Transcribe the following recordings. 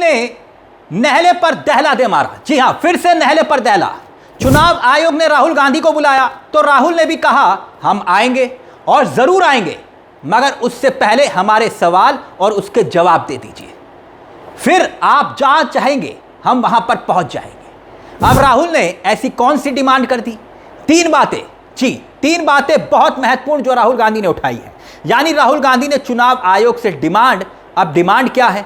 ने नहले पर दहला दे मारा। जी हां, फिर से नहले पर दहला। चुनाव आयोग ने राहुल गांधी को बुलाया तो राहुल ने भी कहा हम आएंगे और जरूर आएंगे, मगर उससे पहले हमारे सवाल और उसके जवाब दे दीजिए, फिर आप जहां चाहेंगे हम वहां पर पहुंच जाएंगे। अब राहुल ने ऐसी कौन सी डिमांड कर दी? 3 बातें। जी, 3 बातें बहुत महत्वपूर्ण जो राहुल गांधी ने उठाई है। यानी राहुल गांधी ने चुनाव आयोग से डिमांड, अब डिमांड क्या है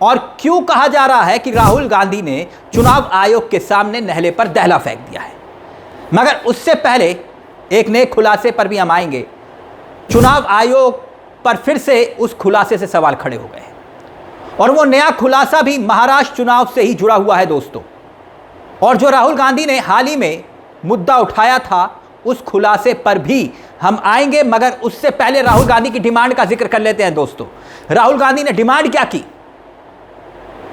और क्यों कहा जा रहा है कि राहुल गांधी ने चुनाव आयोग के सामने नहले पर दहला फेंक दिया है? मगर उससे पहले एक नए खुलासे पर भी हम आएंगे। चुनाव आयोग पर फिर से उस खुलासे से सवाल खड़े हो गए हैं और वो नया खुलासा भी महाराष्ट्र चुनाव से ही जुड़ा हुआ है दोस्तों। और जो राहुल गांधी ने हाल ही में मुद्दा उठाया था, उस खुलासे पर भी हम आएंगे, मगर उससे पहले राहुल गांधी की डिमांड का जिक्र कर लेते हैं दोस्तों। राहुल गांधी ने डिमांड क्या की?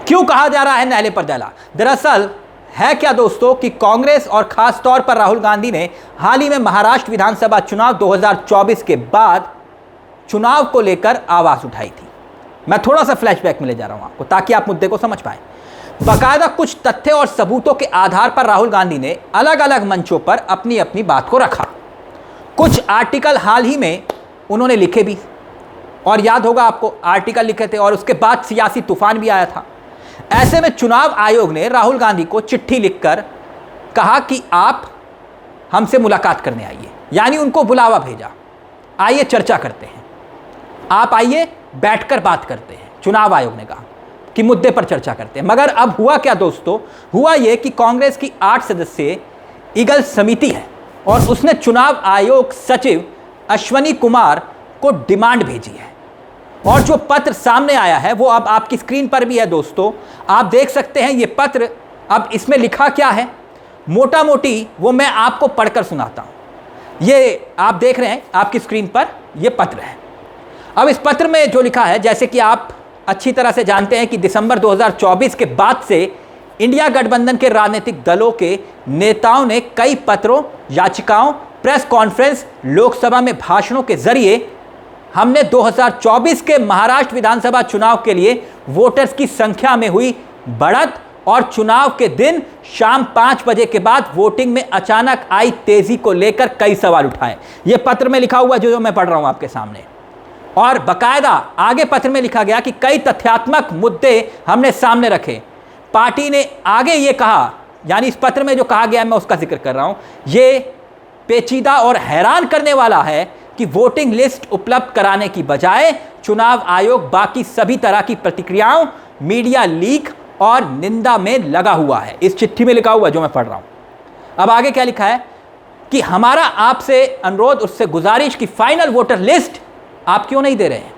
क्यों कहा जा रहा है नहले पर दहला? दरअसल है क्या दोस्तों कि कांग्रेस और खास तौर पर राहुल गांधी ने हाल ही में महाराष्ट्र विधानसभा चुनाव 2024 के बाद चुनाव को लेकर आवाज उठाई थी। मैं थोड़ा सा फ्लैशबैक में ले जा रहा हूं आपको ताकि आप मुद्दे को समझ पाएं। बाकायदा कुछ तथ्य और सबूतों के आधार पर राहुल गांधी ने अलग अलग मंचों पर अपनी अपनी बात को रखा। कुछ आर्टिकल हाल ही में उन्होंने लिखे भी, और याद होगा आपको आर्टिकल लिखे थे और उसके बाद सियासी तूफान भी आया था। ऐसे में चुनाव आयोग ने राहुल गांधी को चिट्ठी लिखकर कहा कि आप हमसे मुलाकात करने आइए, यानी उनको बुलावा भेजा, आइए चर्चा करते हैं, आप आइए बैठकर बात करते हैं। चुनाव आयोग ने कहा कि मुद्दे पर चर्चा करते हैं। मगर अब हुआ क्या दोस्तों? हुआ यह कि कांग्रेस की 8 सदस्यीय ईगल समिति है और उसने चुनाव आयोग सचिव अश्वनी कुमार को डिमांड भेजी है और जो पत्र सामने आया है वो अब आपकी स्क्रीन पर भी है दोस्तों। आप देख सकते हैं ये पत्र। अब इसमें लिखा क्या है मोटा मोटी वो मैं आपको पढ़कर सुनाता हूं। ये आप देख रहे हैं आपकी स्क्रीन पर, ये पत्र है। अब इस पत्र में जो लिखा है, जैसे कि आप अच्छी तरह से जानते हैं कि दिसंबर 2024 के बाद से इंडिया गठबंधन के राजनीतिक दलों के नेताओं ने कई पत्रों, याचिकाओं, प्रेस कॉन्फ्रेंस, लोकसभा में भाषणों के जरिए हमने 2024 के महाराष्ट्र विधानसभा चुनाव के लिए वोटर्स की संख्या में हुई बढ़त और चुनाव के दिन शाम 5 बजे के बाद वोटिंग में अचानक आई तेजी को लेकर कई सवाल उठाए। यह पत्र में लिखा हुआ जो मैं पढ़ रहा हूं आपके सामने। और बकायदा आगे पत्र में लिखा गया कि कई तथ्यात्मक मुद्दे हमने सामने रखे। पार्टी ने आगे ये कहा, यानी इस पत्र में जो कहा गया है मैं उसका जिक्र कर रहा हूं, ये पेचीदा और हैरान करने वाला है कि वोटिंग लिस्ट उपलब्ध कराने की बजाय चुनाव आयोग बाकी सभी तरह की प्रतिक्रियाओं, मीडिया लीक और निंदा में लगा हुआ है। इस चिट्ठी में लिखा हुआ जो मैं पढ़ रहा हूं। अब आगे क्या लिखा है कि हमारा आपसे अनुरोध, उससे गुजारिश की फाइनल वोटर लिस्ट आप क्यों नहीं दे रहे हैं।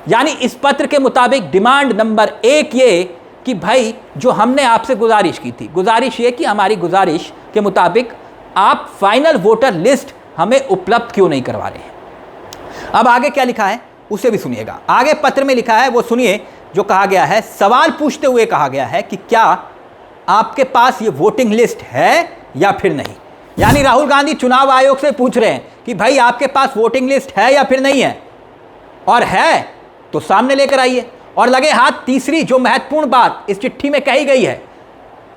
यानी इस पत्र के मुताबिक डिमांड नंबर 1 ये कि भाई जो हमने आपसे गुजारिश की थी, गुजारिश ये कि हमारी गुजारिश के मुताबिक आप फाइनल वोटर लिस्ट हमें उपलब्ध क्यों नहीं करवा रहे हैं। अब आगे क्या लिखा है उसे भी सुनिएगा। आगे पत्र में लिखा है वो सुनिए जो कहा गया है। सवाल पूछते हुए कहा गया है कि क्या आपके पास ये वोटिंग लिस्ट है या फिर नहीं। यानी राहुल गांधी चुनाव आयोग से पूछ रहे हैं कि भाई आपके पास वोटिंग लिस्ट है या फिर नहीं है, और है तो सामने लेकर आइए। और लगे हाथ तीसरी जो महत्वपूर्ण बात इस चिट्ठी में कही गई है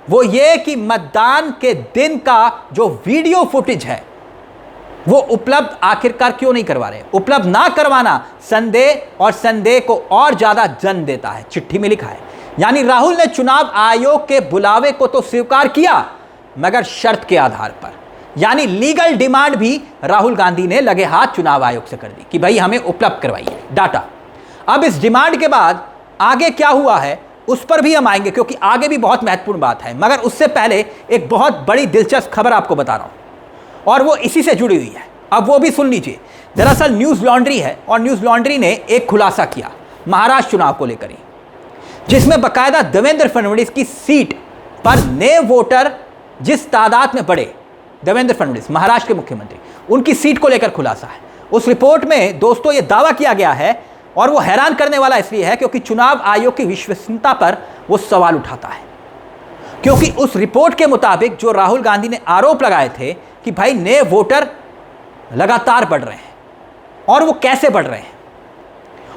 वो ये कि मतदान के दिन का जो वीडियो फुटेज है वो उपलब्ध आखिरकार क्यों नहीं करवा रहे। उपलब्ध ना करवाना संदेह और संदेह को और ज्यादा जन्म देता है, चिट्ठी में लिखा है। यानी राहुल ने चुनाव आयोग के बुलावे को तो स्वीकार किया मगर शर्त के आधार पर, यानी लीगल डिमांड भी राहुल गांधी ने लगे हाथ चुनाव आयोग से कर दी कि भाई हमें उपलब्ध करवाइए डाटा। अब इस डिमांड के बाद आगे क्या हुआ है उस पर भी हम आएंगे क्योंकि आगे भी बहुत महत्वपूर्ण बात है। मगर उससे पहले एक बहुत बड़ी दिलचस्प खबर आपको बता रहा हूं और वो इसी से जुड़ी हुई है। अब वो भी सुन लीजिए। दरअसल न्यूज लॉन्ड्री है और न्यूज लॉन्ड्री ने एक खुलासा किया महाराष्ट्र चुनाव को लेकर ही, जिसमें बाकायदा देवेंद्र फडणवीस की सीट पर नए वोटर जिस तादाद में बढ़े, देवेंद्र फडणवीस महाराष्ट्र के मुख्यमंत्री, उनकी सीट को लेकर खुलासा है। उस रिपोर्ट में दोस्तों ये दावा किया गया है और वो हैरान करने वाला इसलिए है क्योंकि चुनाव आयोग की विश्वसनीयता पर वो सवाल उठाता है। क्योंकि उस रिपोर्ट के मुताबिक जो राहुल गांधी ने आरोप लगाए थे कि भाई नए वोटर लगातार बढ़ रहे हैं और वो कैसे बढ़ रहे हैं,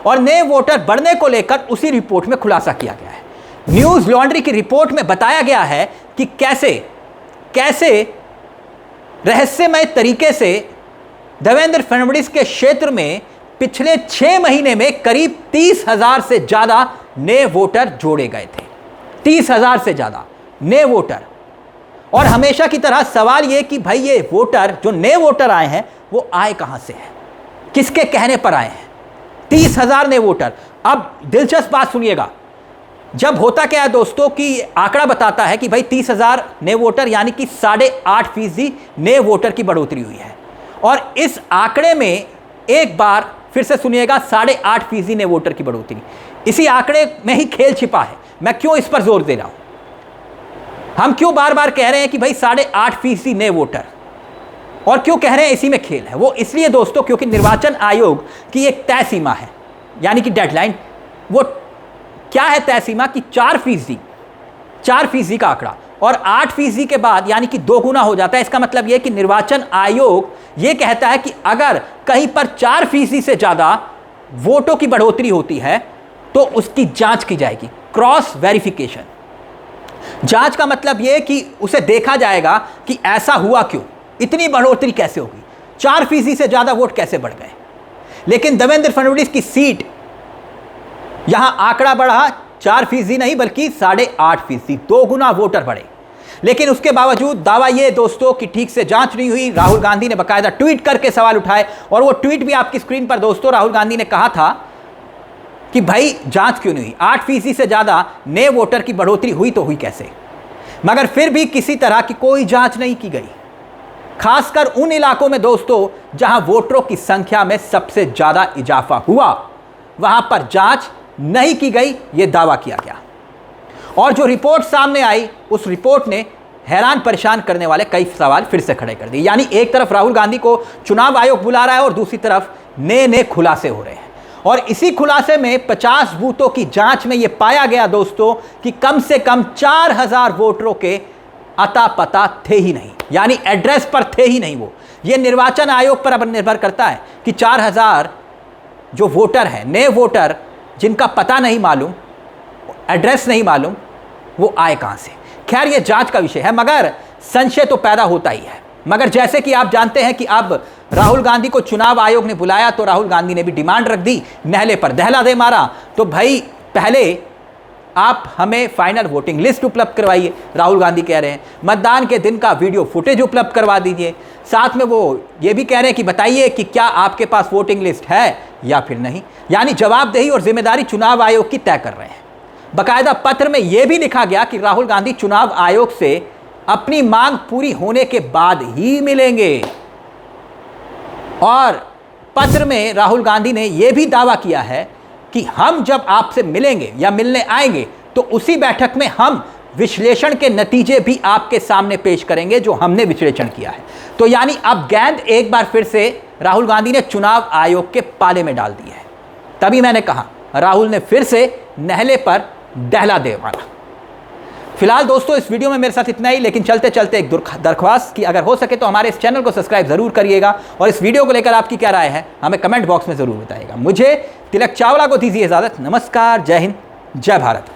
और नए वोटर बढ़ने को लेकर उसी रिपोर्ट में खुलासा किया गया है। न्यूज लॉन्ड्री की रिपोर्ट में बताया गया है कि कैसे रहस्यमय तरीके से देवेंद्र फडणवीस के क्षेत्र में पिछले 6 महीने में करीब 30,000 से ज्यादा नए वोटर जोड़े गए थे। 30,000 से ज्यादा नए वोटर। और हमेशा की तरह सवाल यह कि भाई ये वोटर, जो नए वोटर आए हैं, वो आए कहां से हैं, किसके कहने पर आए हैं? 30,000 नए वोटर। अब दिलचस्प बात सुनिएगा, जब होता क्या है दोस्तों कि आंकड़ा बताता है कि भाई 30,000 नए वोटर यानी कि 8.5% नए वोटर की बढ़ोतरी हुई है। और इस आंकड़े में एक बार फिर से सुनिएगा, 8.5% नए वोटर की बढ़ोतरी, इसी आंकड़े में ही खेल छिपा है। मैं क्यों इस पर जोर दे रहा हूं, हम क्यों बार बार कह रहे हैं कि भाई 8.5% नए वोटर, और क्यों कह रहे हैं इसी में खेल है? वो इसलिए दोस्तों क्योंकि निर्वाचन आयोग की एक तय सीमा है, यानी कि डेडलाइन। वो क्या है तय सीमा? कि 4% का आंकड़ा, और 8% के बाद यानी कि 2 गुना हो जाता है। इसका मतलब यह कि निर्वाचन आयोग यह कहता है कि अगर कहीं पर 4% से ज्यादा वोटों की बढ़ोतरी होती है तो उसकी जांच की जाएगी, क्रॉस वेरिफिकेशन। जांच का मतलब यह कि उसे देखा जाएगा कि ऐसा हुआ क्यों, इतनी बढ़ोतरी कैसे होगी, 4% से ज्यादा वोट कैसे बढ़ गए। लेकिन देवेंद्र फडणवीस की सीट, यहां आंकड़ा बढ़ा 4% नहीं बल्कि 8.5%, 2 गुना वोटर बढ़े। लेकिन उसके बावजूद दावा यह दोस्तों कि ठीक से जांच नहीं हुई। राहुल गांधी ने बाकायदा ट्वीट करके सवाल उठाए, और वो ट्वीट भी आपकी स्क्रीन पर दोस्तों, राहुल गांधी ने कहा था कि भाई जांच क्यों नहीं हुई, 8% से ज्यादा नए वोटर की बढ़ोतरी हुई तो हुई कैसे? मगर फिर भी किसी तरह की कोई जांच नहीं की गई, खासकर उन इलाकों में दोस्तों जहां वोटरों की संख्या में सबसे ज्यादा इजाफा हुआ, वहां पर जांच नहीं की गई, यह दावा किया गया। और जो रिपोर्ट सामने आई, उस रिपोर्ट ने हैरान परेशान करने वाले कई सवाल फिर से खड़े कर दिए। यानी एक तरफ राहुल गांधी को चुनाव आयोग बुला रहा है और दूसरी तरफ नए खुलासे हो रहे हैं। और इसी खुलासे में 50 बूथों की जांच में यह पाया गया दोस्तों कि कम से कम 4,000 वोटरों के अता पता थे ही नहीं, यानी एड्रेस पर थे ही नहीं। वो ये निर्वाचन आयोग पर अब निर्भर करता है कि 4,000 जो वोटर हैं, नए वोटर जिनका पता नहीं मालूम, एड्रेस नहीं मालूम, वो आए कहां से। खैर ये जांच का विषय है, मगर संशय तो पैदा होता ही है। मगर जैसे कि आप जानते हैं कि अब राहुल गांधी को चुनाव आयोग ने बुलाया, तो राहुल गांधी ने भी डिमांड रख दी, नहले पर दहला दे मारा। तो भाई पहले आप हमें फाइनल वोटिंग लिस्ट उपलब्ध करवाइए, राहुल गांधी कह रहे हैं। मतदान के दिन का वीडियो फुटेज उपलब्ध करवा दीजिए। साथ में वो ये भी कह रहे हैं कि बताइए कि क्या आपके पास वोटिंग लिस्ट है या फिर नहीं। यानी जवाबदेही और जिम्मेदारी चुनाव आयोग की तय कर रहे हैं। बाकायदा पत्र में यह भी लिखा गया कि राहुल गांधी चुनाव आयोग से अपनी मांग पूरी होने के बाद ही मिलेंगे। और पत्र में राहुल गांधी ने यह भी दावा किया है कि हम जब आपसे मिलेंगे या मिलने आएंगे तो उसी बैठक में हम विश्लेषण के नतीजे भी आपके सामने पेश करेंगे जो हमने विश्लेषण किया है। तो यानी अब गेंद एक बार फिर से राहुल गांधी ने चुनाव आयोग के पाले में डाल दी है। तभी मैंने कहा राहुल ने फिर से नहले पर दहला दे मारा। फिलहाल दोस्तों इस वीडियो में मेरे साथ इतना ही, लेकिन चलते चलते एक दरख्वास्त की, अगर हो सके तो हमारे इस चैनल को सब्सक्राइब जरूर करिएगा, और इस वीडियो को लेकर आपकी क्या राय है हमें कमेंट बॉक्स में जरूर बताइएगा। मुझे तिलक चावला को दीजिए इजाजत। नमस्कार, जय हिंद, जय भारत।